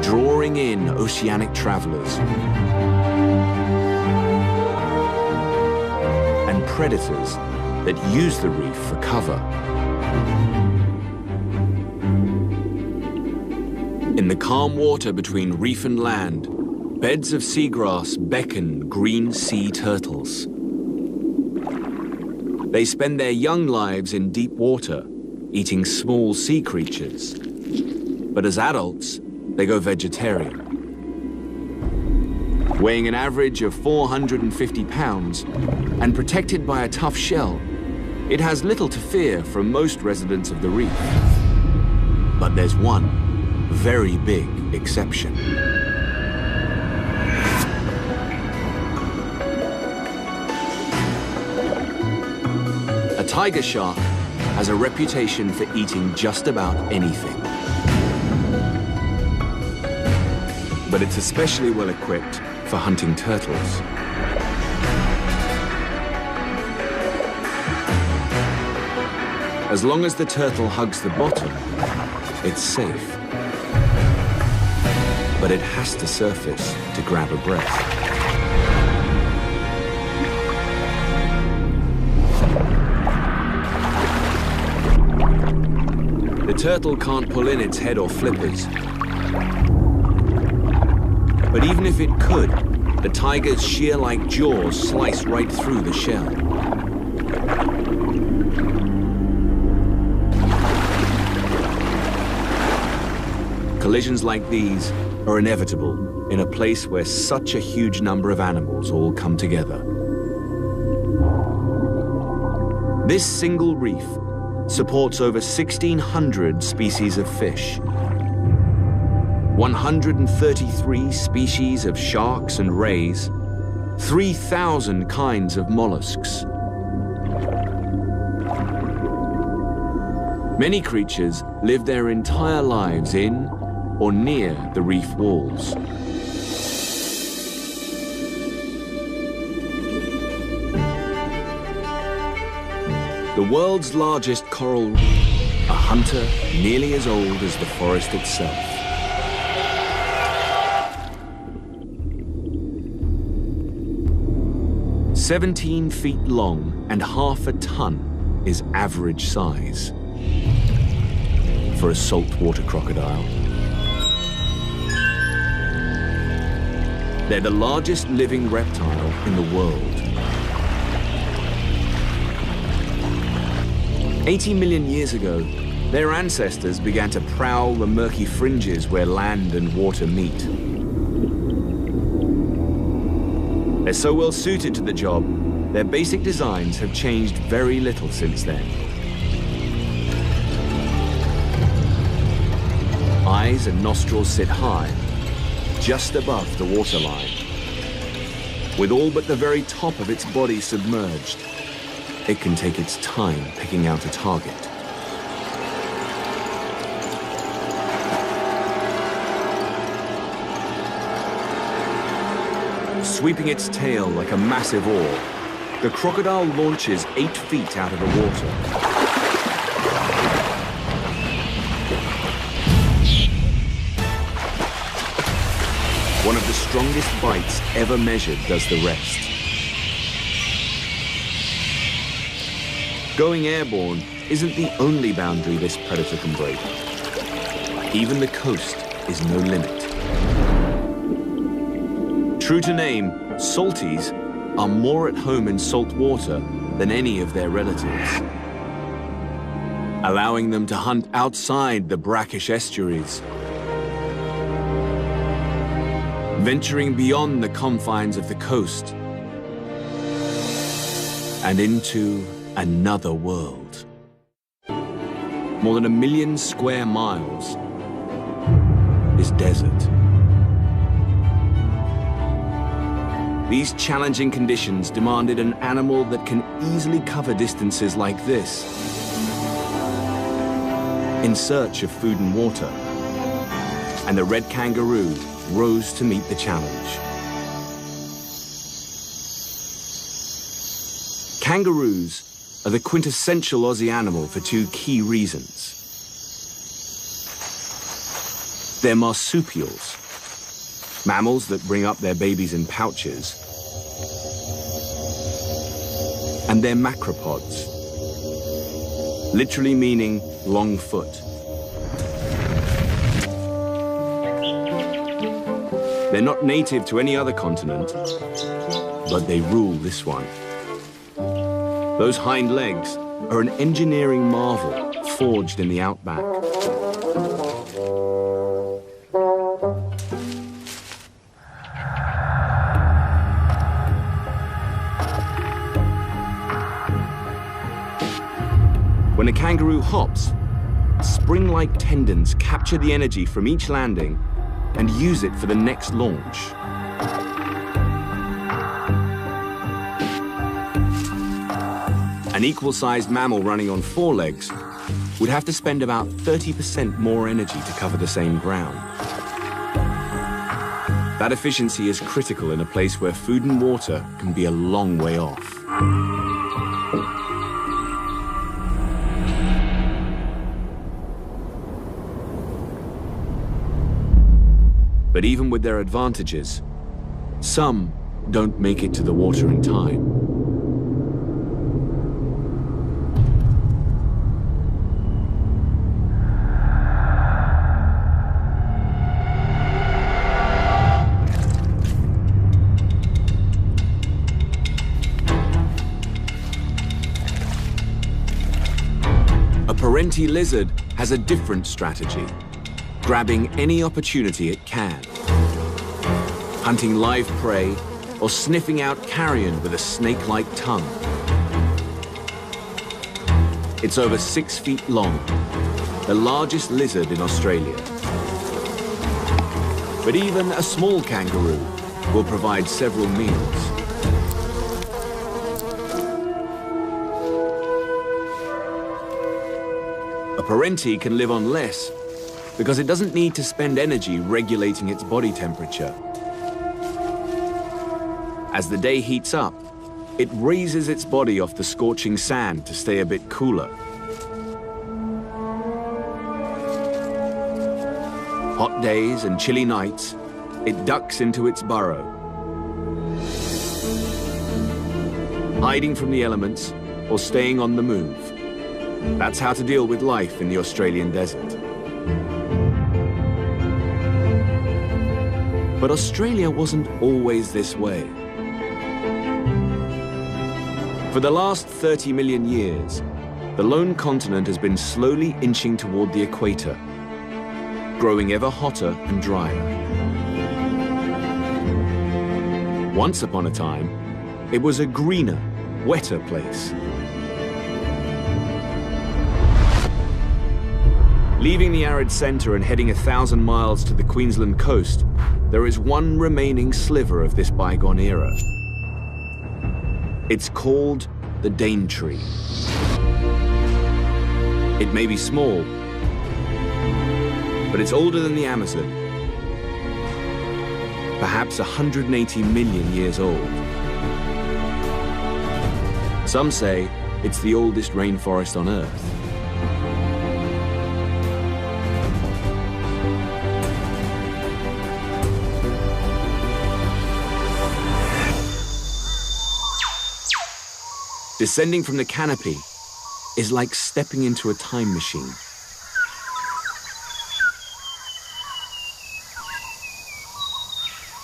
drawing in oceanic travelers and predators that use the reef for cover. In the calm water between reef and land, beds of seagrass beckon green sea turtles. They spend their young lives in deep water, eating small sea creatures. But as adults, they go vegetarian. Weighing an average of 450 pounds and protected by a tough shell, it has little to fear from most residents of the reef. But there's one very big exception. A tiger shark has a reputation for eating just about anything. But it's especially well equipped for hunting turtles. As long as the turtle hugs the bottom, it's safe. But it has to surface to grab a breath. The turtle can't pull in its head or flippers. But even if it could, the tiger's shear-like jaws slice right through the shell. Collisions like these are inevitable in a place where such a huge number of animals all come together. This single reef supports over 1,600 species of fish, 133 species of sharks and rays, 3,000 kinds of mollusks. Many creatures live their entire lives in or near the reef walls. The world's largest coral reef, a hunter nearly as old as the forest itself. "17 feet long and half a ton is average size for a saltwater crocodile. They're the largest living reptile in the world. 80 million years ago, their ancestors began to prowl the murky fringes where land and water meet. They're so well suited to the job, their basic designs have changed very little since then. Eyes and nostrils sit high, just above the waterline. With all but the very top of its body submerged, it can take its time picking out a target. Sweeping its tail like a massive oar, the crocodile launches 8 feet out of the water. One of the strongest bites ever measured does the rest. Going airborne isn't the only boundary this predator can break. Even the coast is no limit. True to name, salties are more at home in salt water than any of their relatives, allowing them to hunt outside the brackish estuaries, venturing beyond the confines of the coast and into another world. More than 1 million square miles is desert. These challenging conditions demanded an animal that can easily cover distances like this in search of food and water. And the red kangaroo rose to meet the challenge. Kangaroos are the quintessential Aussie animal for 2 key reasons. They're marsupials, mammals that bring up their babies in pouches. And they're macropods, literally meaning long foot. They're not native to any other continent, but they rule this one. Those hind legs are an engineering marvel forged in the outback. When a kangaroo hops, spring-like tendons capture the energy from each landing and use it for the next launch. An equal-sized mammal running on 4 legs would have to spend about 30% more energy to cover the same ground. That efficiency is critical in a place where food and water can be a long way off. But even with their advantages, some don't make it to the water in time. A Parenti lizard has a different strategy, grabbing any opportunity it can, hunting live prey or sniffing out carrion with a snake-like tongue. It's over 6 feet long, the largest lizard in Australia. But even a small kangaroo will provide several meals. A Parenti can live on less because it doesn't need to spend energy regulating its body temperature. As the day heats up, it raises its body off the scorching sand to stay a bit cooler. Hot days and chilly nights, it ducks into its burrow, hiding from the elements or staying on the move. That's how to deal with life in the Australian desert. But Australia wasn't always this way. For the last 30 million years, the lone continent has been slowly inching toward the equator, growing ever hotter and drier. Once upon a time, it was a greener, wetter place. Leaving the arid center and heading 1,000 miles to the Queensland coast, there is one remaining sliver of this bygone era. It's called the Daintree. It may be small, but it's older than the Amazon. Perhaps 180 million years old. Some say it's the oldest rainforest on Earth. Descending from the canopy is like stepping into a time machine.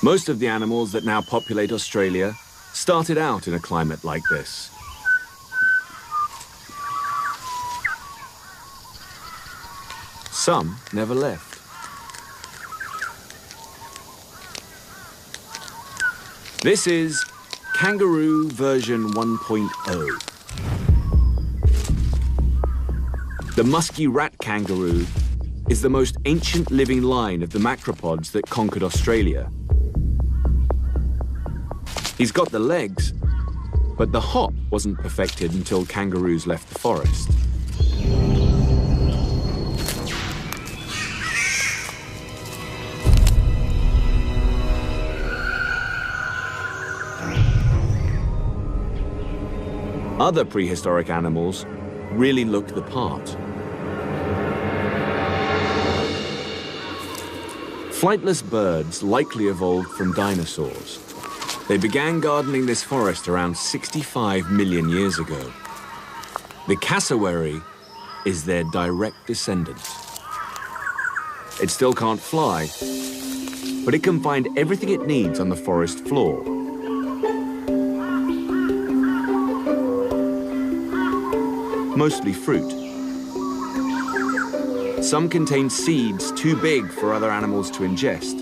Most of the animals that now populate Australia started out in a climate like this. Some never left. This is Kangaroo version 1.0. The musky rat kangaroo is the most ancient living line of the macropods that conquered Australia. He's got the legs, but the hop wasn't perfected until kangaroos left the forest. Other prehistoric animals really look the part. Flightless birds likely evolved from dinosaurs. They began gardening this forest around 65 million years ago. The cassowary is their direct descendant. It still can't fly, but it can find everything it needs on the forest floor. Mostly fruit. Some contain seeds too big for other animals to ingest,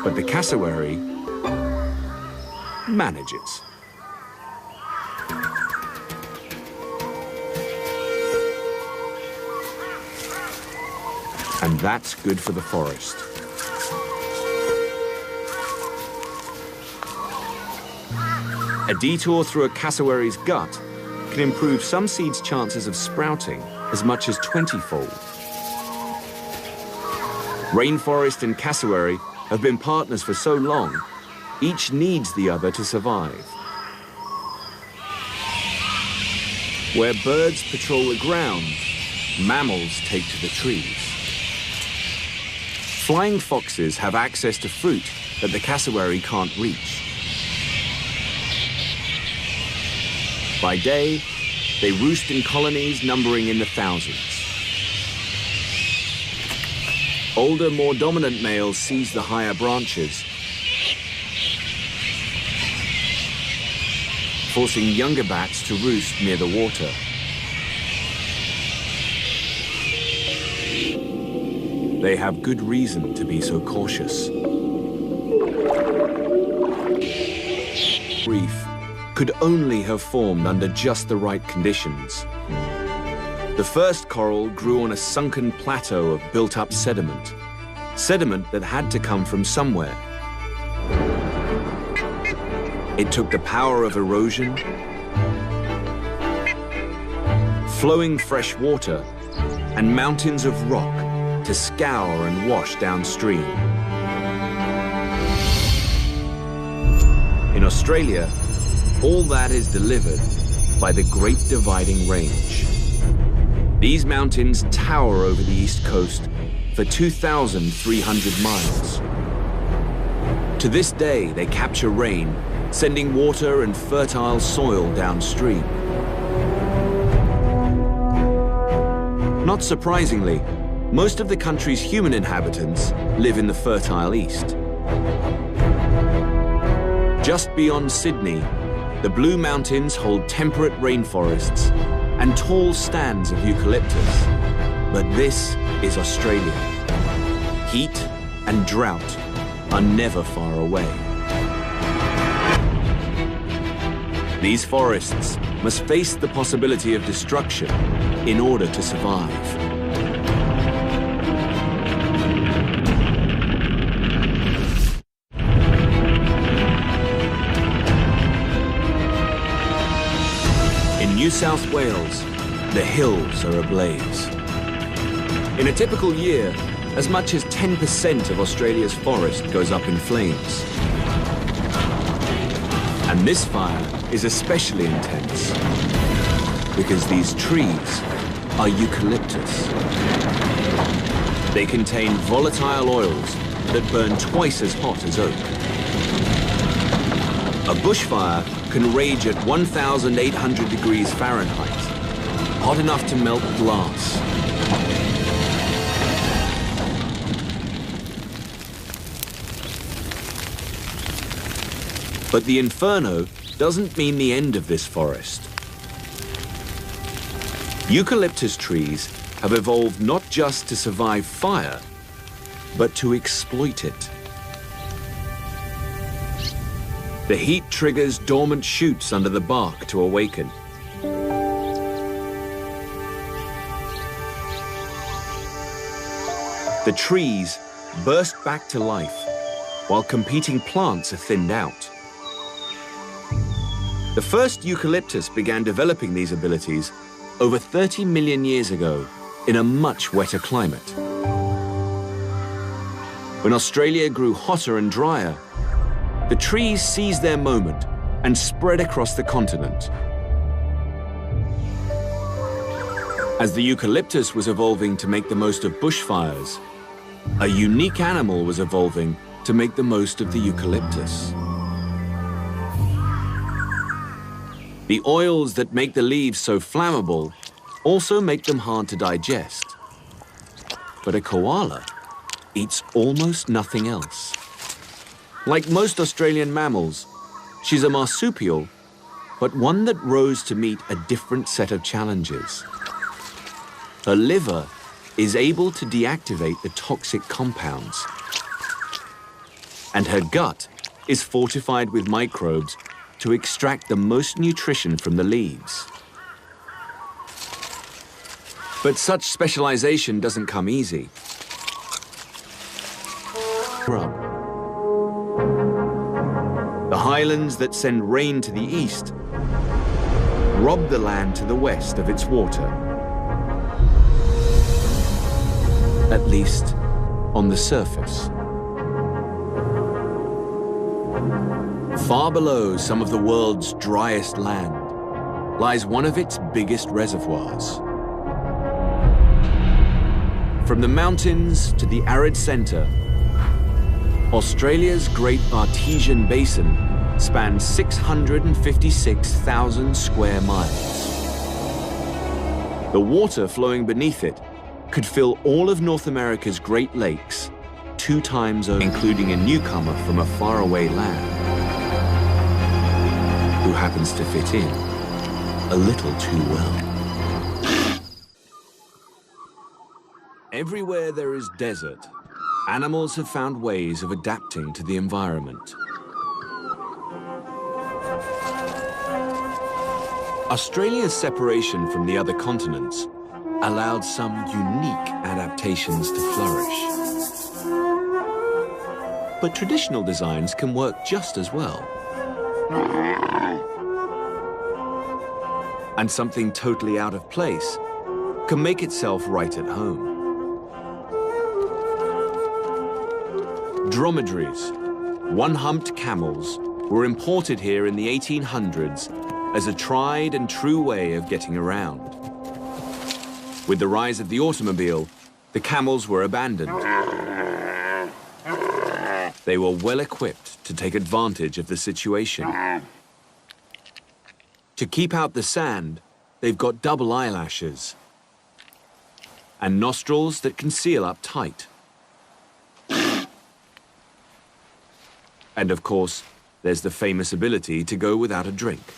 but the cassowary manages. And that's good for the forest. A detour through a cassowary's gut can improve some seeds' chances of sprouting as much as 20-fold. Rainforest and cassowary have been partners for so long, each needs the other to survive. Where birds patrol the ground, mammals take to the trees. Flying foxes have access to fruit that the cassowary can't reach. By day, they roost in colonies numbering in the thousands. Older, more dominant males seize the higher branches, forcing younger bats to roost near the water. They have good reason to be so cautious. Reef could only have formed under just the right conditions. The first coral grew on a sunken plateau of built-up sediment, sediment that had to come from somewhere. It took the power of erosion, flowing fresh water, and mountains of rock to scour and wash downstream. In Australia, all that is delivered by the Great Dividing Range. These mountains tower over the east coast for 2,300 miles. To this day, they capture rain, sending water and fertile soil downstream. Not surprisingly, most of the country's human inhabitants live in the fertile east. Just beyond Sydney, the Blue Mountains hold temperate rainforests and tall stands of eucalyptus. But this is Australia. Heat and drought are never far away. These forests must face the possibility of destruction in order to survive. In New South Wales, the hills are ablaze. In a typical year, as much as 10% of Australia's forest goes up in flames. And this fire is especially intense because these trees are eucalyptus. They contain volatile oils that burn twice as hot as oak. A bushfire can rage at 1,800 degrees Fahrenheit, hot enough to melt glass. But the inferno doesn't mean the end of this forest. Eucalyptus trees have evolved not just to survive fire, but to exploit it. The heat triggers dormant shoots under the bark to awaken. The trees burst back to life, while competing plants are thinned out. The first eucalyptus began developing these abilities over 30 million years ago in a much wetter climate. When Australia grew hotter and drier, the trees seized their moment and spread across the continent. As the eucalyptus was evolving to make the most of bushfires, A unique animal was evolving to make the most of the eucalyptus. The oils that make the leaves so flammable also make them hard to digest. But a koala eats almost nothing else. Like most Australian mammals, she's a marsupial, but one that rose to meet a different set of challenges. Her liver is able to deactivate the toxic compounds, and her gut is fortified with microbes to extract the most nutrition from the leaves. But such specialization doesn't come easy. The highlands that send rain to the east rob the land to the west of its water. At least on the surface. Far below some of the world's driest land lies one of its biggest reservoirs. From the mountains to the arid center, Australia's Great Artesian Basin spans 656,000 square miles. The water flowing beneath it could fill all of North America's Great Lakes 2 times over, including a newcomer from a faraway land who happens to fit in a little too well. Everywhere there is desert, animals have found ways of adapting to the environment. Australia's separation from the other continents allowed some unique adaptations to flourish. But traditional designs can work just as well. And something totally out of place can make itself right at home. Dromedaries, one-humped camels, were imported here in the 1800s as a tried and true way of getting around. With the rise of the automobile, the camels were abandoned. They were well equipped to take advantage of the situation. To keep out the sand, they've got double eyelashes and nostrils that can seal up tight. And of course, there's the famous ability to go without a drink,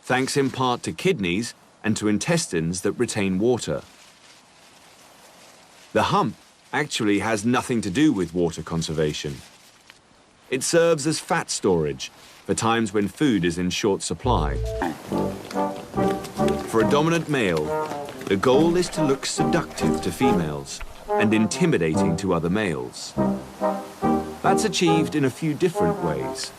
thanks in part to kidneys and to intestines that retain water. The hump actually has nothing to do with water conservation. It serves as fat storage for times when food is in short supply. For a dominant male, the goal is to look seductive to females and intimidating to other males. That's achieved in a few different ways.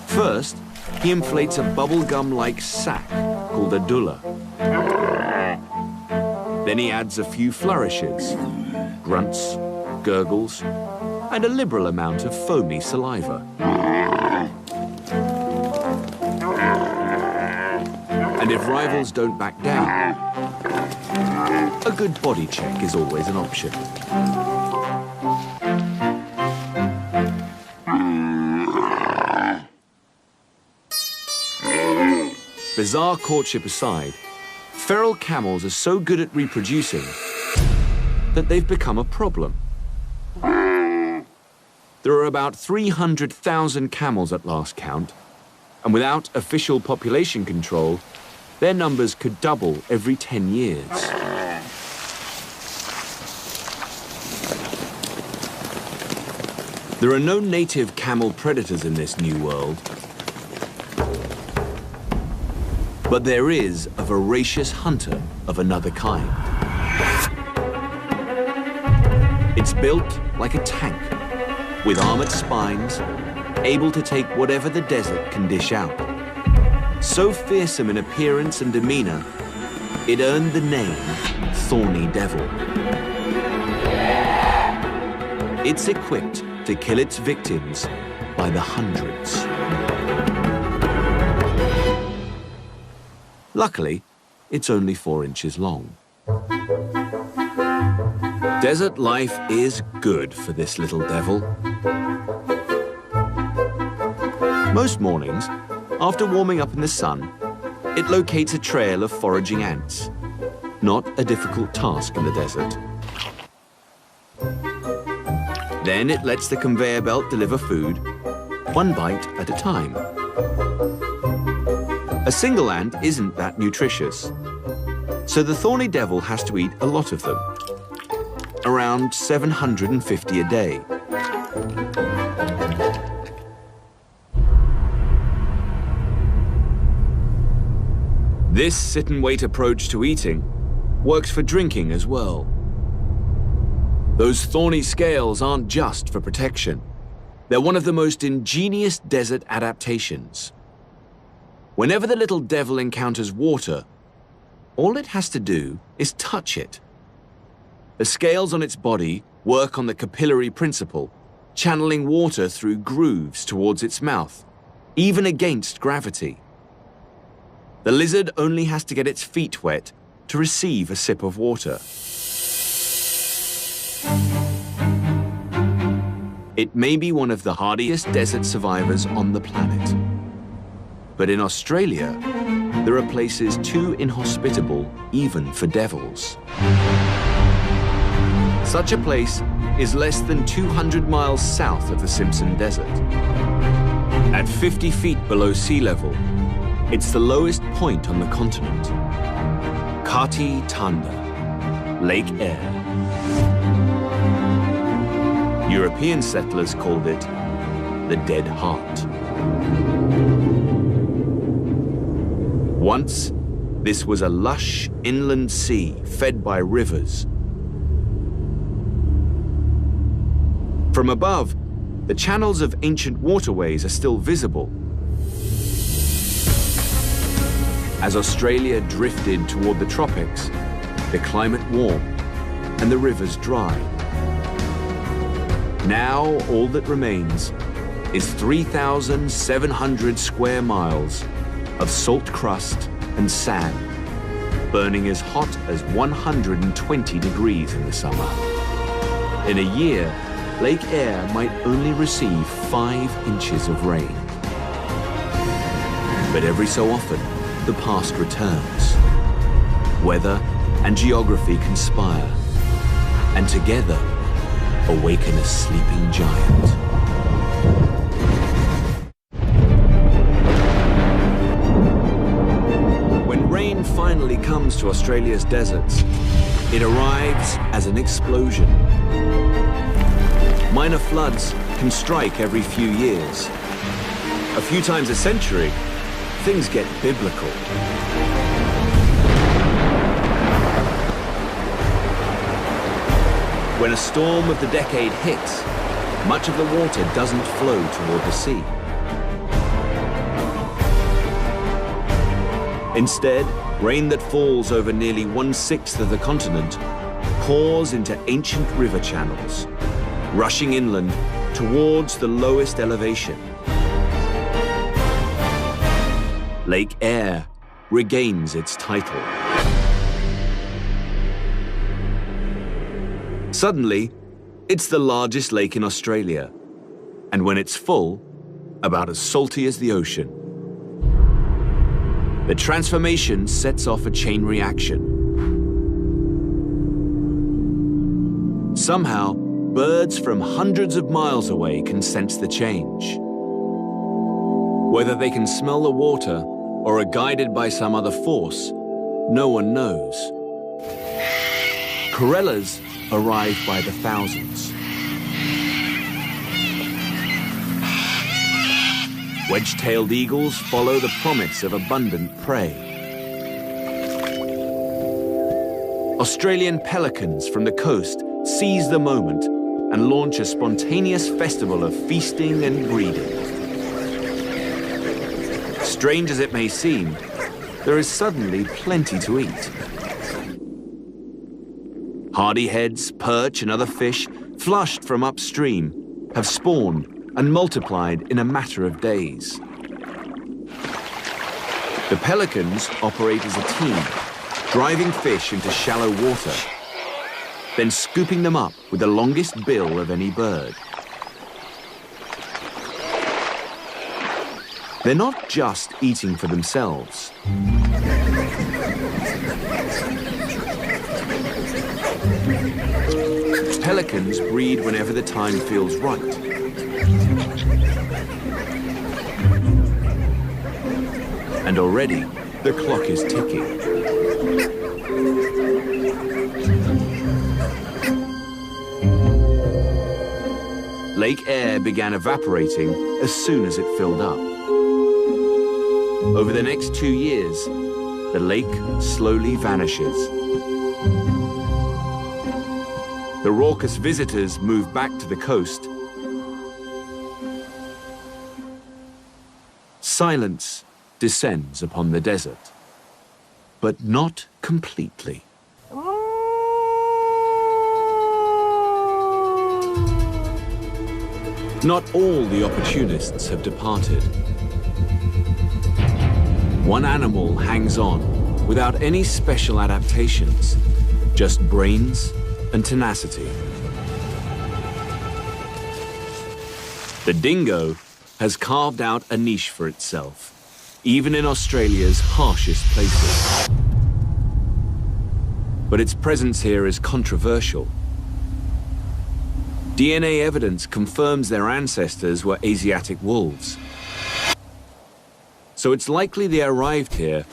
First, he inflates a bubblegum-like sac called a dulla. Then he adds a few flourishes, grunts, gurgles, and a liberal amount of foamy saliva. And if rivals don't back down, a good body check is always an option. Bizarre courtship aside, feral camels are so good at reproducing that they've become a problem. There are about 300,000 camels at last count, and without official population control, their numbers could double every 10 years. There are no native camel predators in this new world, but there is a voracious hunter of another kind. It's built like a tank, with armored spines, able to take whatever the desert can dish out. So fearsome in appearance and demeanor, it earned the name Thorny Devil. It's equipped to kill its victims by the hundreds. Luckily, it's only 4 inches long. Desert life is good for this little devil. Most mornings, after warming up in the sun, it locates a trail of foraging ants. Not a difficult task in the desert. Then it lets the conveyor belt deliver food, one bite at a time. A single ant isn't that nutritious, so the thorny devil has to eat a lot of them, around 750 a day. This sit-and-wait approach to eating works for drinking as well. Those thorny scales aren't just for protection. They're one of the most ingenious desert adaptations. Whenever the little devil encounters water, all it has to do is touch it. The scales on its body work on the capillary principle, channeling water through grooves towards its mouth, even against gravity. The lizard only has to get its feet wet to receive a sip of water. It may be one of the hardiest desert survivors on the planet. But in Australia, there are places too inhospitable even for devils. Such a place is less than 200 miles south of the Simpson Desert. At 50 feet below sea level, it's the lowest point on the continent. Kati Tanda, Lake Eyre. European settlers called it the Dead Heart. Once, this was a lush inland sea fed by rivers. From above, the channels of ancient waterways are still visible. As Australia drifted toward the tropics, the climate warmed and the rivers dried. Now, all that remains is 3,700 square miles of salt crust and sand, burning as hot as 120 degrees in the summer. In a year, Lake Eyre might only receive 5 inches of rain. But every so often, the past returns. Weather and geography conspire, and together awaken a sleeping giant. When rain finally comes to Australia's deserts, it arrives as an explosion. Minor floods can strike every few years. A few times a century, things get biblical. When a storm of the decade hits, much of the water doesn't flow toward the sea. Instead, rain that falls over nearly 1/6 of the continent pours into ancient river channels, rushing inland towards the lowest elevation. Lake Eyre regains its title. Suddenly, it's the largest lake in Australia, and when it's full, about as salty as the ocean. The transformation sets off a chain reaction. Somehow, birds from hundreds of miles away can sense the change. Whether they can smell the water or are guided by some other force, no one knows. Corellas arrive by the thousands. Wedge-tailed eagles follow the promise of abundant prey. Australian pelicans from the coast seize the moment and launch a spontaneous festival of feasting and breeding. Strange as it may seem, there is suddenly plenty to eat. Hardyheads, perch and other fish, flushed from upstream, have spawned and multiplied in a matter of days. The pelicans operate as a team, driving fish into shallow water, then scooping them up with the longest bill of any bird. They're not just eating for themselves. Pelicans breed whenever the time feels right. And already, the clock is ticking. Lake Eyre began evaporating as soon as it filled up. Over the next 2 years, the lake slowly vanishes. The raucous visitors move back to the coast. Silence descends upon the desert, but not completely. Not all the opportunists have departed. One animal hangs on without any special adaptations, just brains and tenacity. The dingo has carved out a niche for itself, even in Australia's harshest places. But its presence here is controversial. DNA evidence confirms their ancestors were Asiatic wolves. So it's likely they arrived here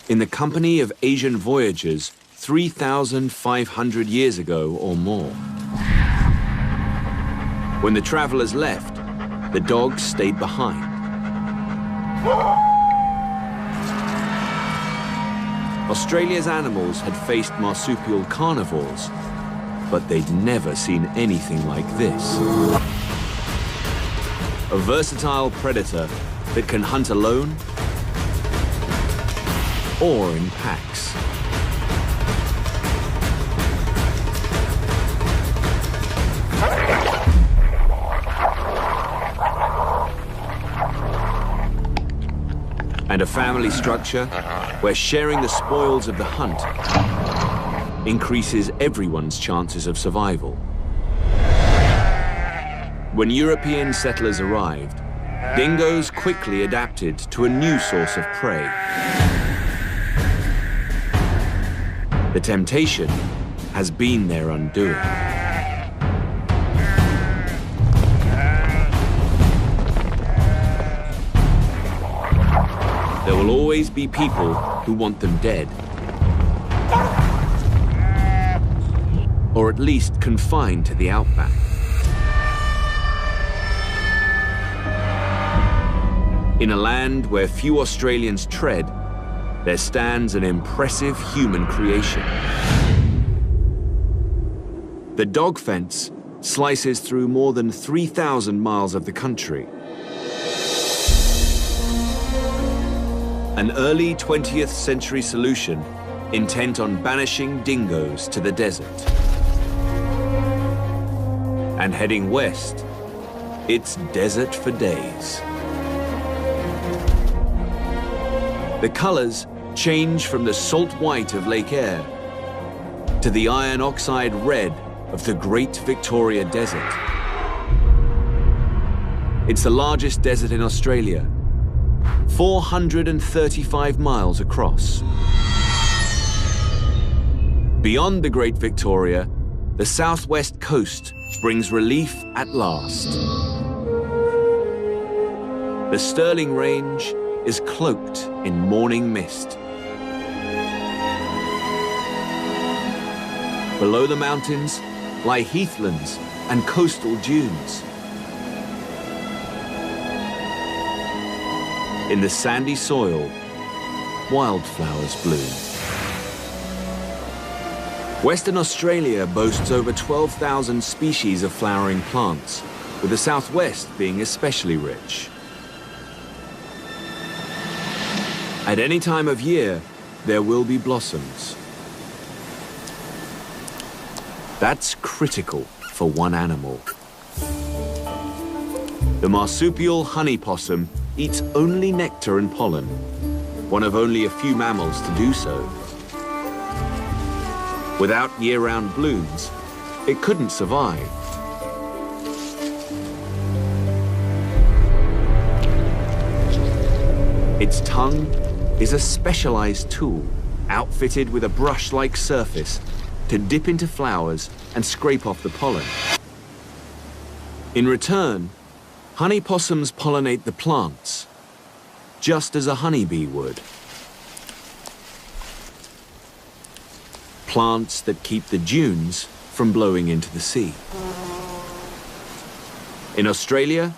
in the company of Asian voyagers 3,500 years ago or more. When the travelers left, the dogs stayed behind. Australia's animals had faced marsupial carnivores, but they'd never seen anything like this. A versatile predator that can hunt alone or in packs. And a family structure where sharing the spoils of the hunt increases everyone's chances of survival. When European settlers arrived, dingoes quickly adapted to a new source of prey. The temptation has been their undoing. There will always be people who want them dead, or at least confined to the outback. In a land where few Australians tread, there stands an impressive human creation. The dog fence slices through more than 3,000 miles of the country. An early 20th century solution intent on banishing dingoes to the desert. And heading west, it's desert for days. The colors change from the salt white of Lake Eyre to the iron oxide red of the Great Victoria Desert. It's the largest desert in Australia, 435 miles across. Beyond the Great Victoria, the southwest coast brings relief at last. The Stirling Range is cloaked in morning mist. Below the mountains lie heathlands and coastal dunes. In the sandy soil, wildflowers bloom. Western Australia boasts over 12,000 species of flowering plants, with the southwest being especially rich. At any time of year, there will be blossoms. That's critical for one animal. The marsupial honey possum eats only nectar and pollen, one of only a few mammals to do so. Without year-round blooms, it couldn't survive. Its tongue is a specialized tool, outfitted with a brush-like surface to dip into flowers and scrape off the pollen. In return, honey possums pollinate the plants, just as a honeybee would. Plants that keep the dunes from blowing into the sea. In Australia,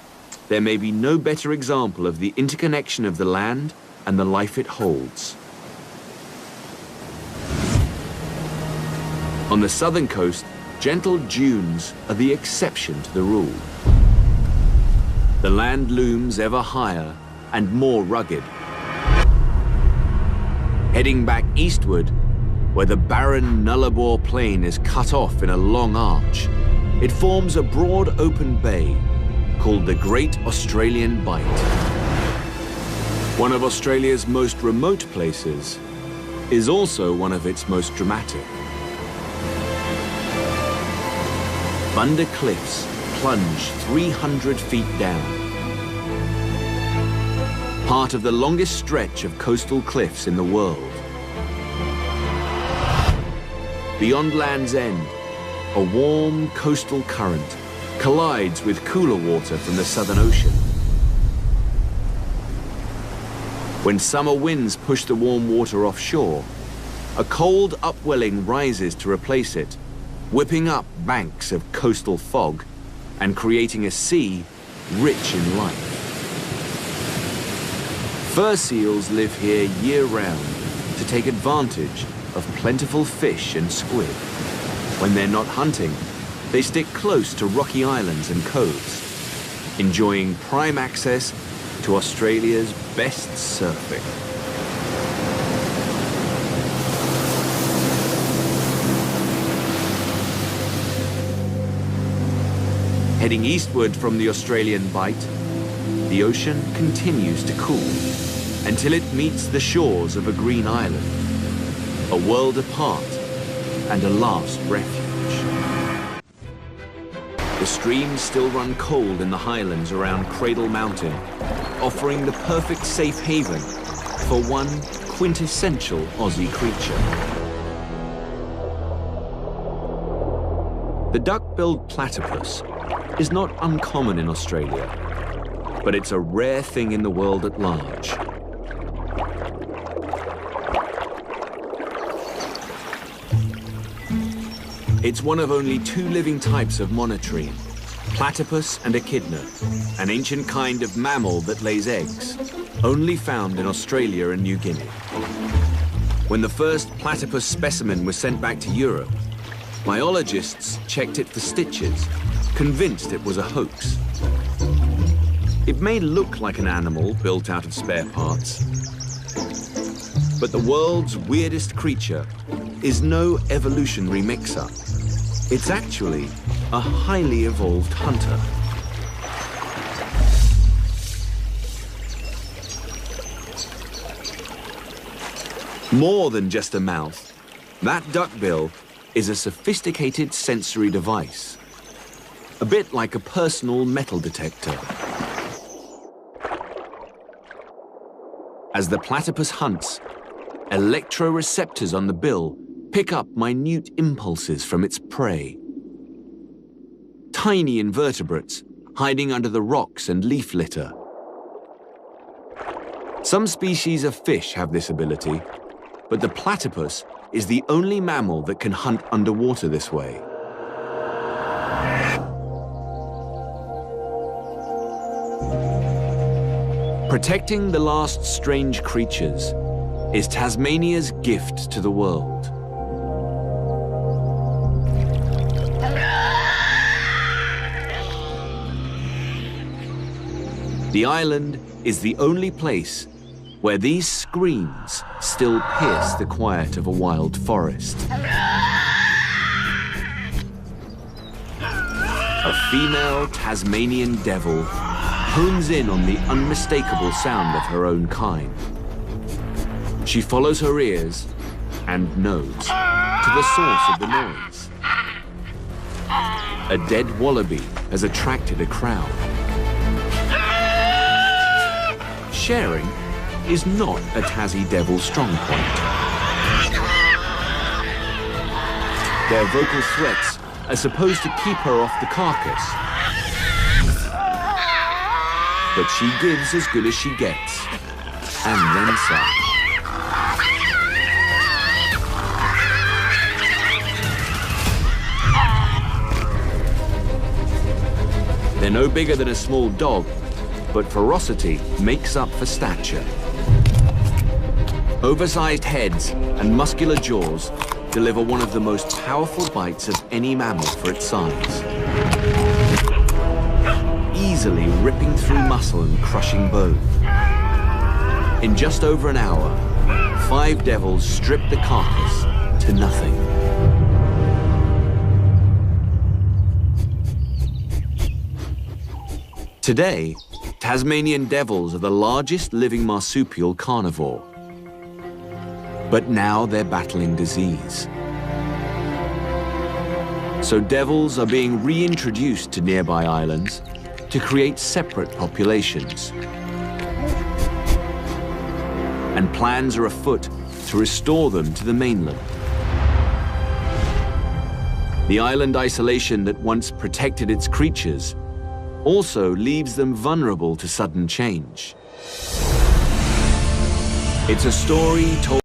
there may be no better example of the interconnection of the land and the life it holds. On the southern coast, gentle dunes are the exception to the rule. The land looms ever higher and more rugged. Heading back eastward, where the barren Nullarbor Plain is cut off in a long arch, it forms a broad open bay called the Great Australian Bight. One of Australia's most remote places is also one of its most dramatic. Bunder Cliffs plunge 300 feet down. Part of the longest stretch of coastal cliffs in the world. Beyond Land's End, a warm coastal current collides with cooler water from the Southern Ocean. When summer winds push the warm water offshore, a cold upwelling rises to replace it, whipping up banks of coastal fog and creating a sea rich in life. Fur seals live here year-round to take advantage of plentiful fish and squid. When they're not hunting, they stick close to rocky islands and coves, enjoying prime access to Australia's best surfing. Heading eastward from the Australian Bight, the ocean continues to cool until it meets the shores of a green island, a world apart and a last refuge. The streams still run cold in the highlands around Cradle Mountain, offering the perfect safe haven for one quintessential Aussie creature. The duck-billed platypus is not uncommon in Australia, but it's a rare thing in the world at large. It's one of only two living types of monotreme, platypus and echidna, an ancient kind of mammal that lays eggs, only found in Australia and New Guinea. When the first platypus specimen was sent back to Europe, biologists checked it for stitches, convinced it was a hoax. It may look like an animal built out of spare parts, but the world's weirdest creature is no evolutionary mix-up. It's actually a highly evolved hunter. More than just a mouth, that duckbill is a sophisticated sensory device, a bit like a personal metal detector. As the platypus hunts, electroreceptors on the bill pick up minute impulses from its prey. Tiny invertebrates hiding under the rocks and leaf litter. Some species of fish have this ability, but the platypus is the only mammal that can hunt underwater this way. Protecting the last strange creatures is Tasmania's gift to the world. The island is the only place where these screams still pierce the quiet of a wild forest. A female Tasmanian devil hones in on the unmistakable sound of her own kind. She follows her ears and knows to the source of the noise. A dead wallaby has attracted a crowd. Sharing is not a Tassie Devil's strong point. Their vocal threats are supposed to keep her off the carcass. But she gives as good as she gets, and then some. They're no bigger than a small dog, but ferocity makes up for stature. Oversized heads and muscular jaws deliver one of the most powerful bites of any mammal for its size. Easily ripping through muscle and crushing bone. In just over an hour, 5 devils strip the carcass to nothing. Today, Tasmanian devils are the largest living marsupial carnivore. But now they're battling disease. So devils are being reintroduced to nearby islands to create separate populations. And plans are afoot to restore them to the mainland. The island isolation that once protected its creatures also leaves them vulnerable to sudden change. It's a story told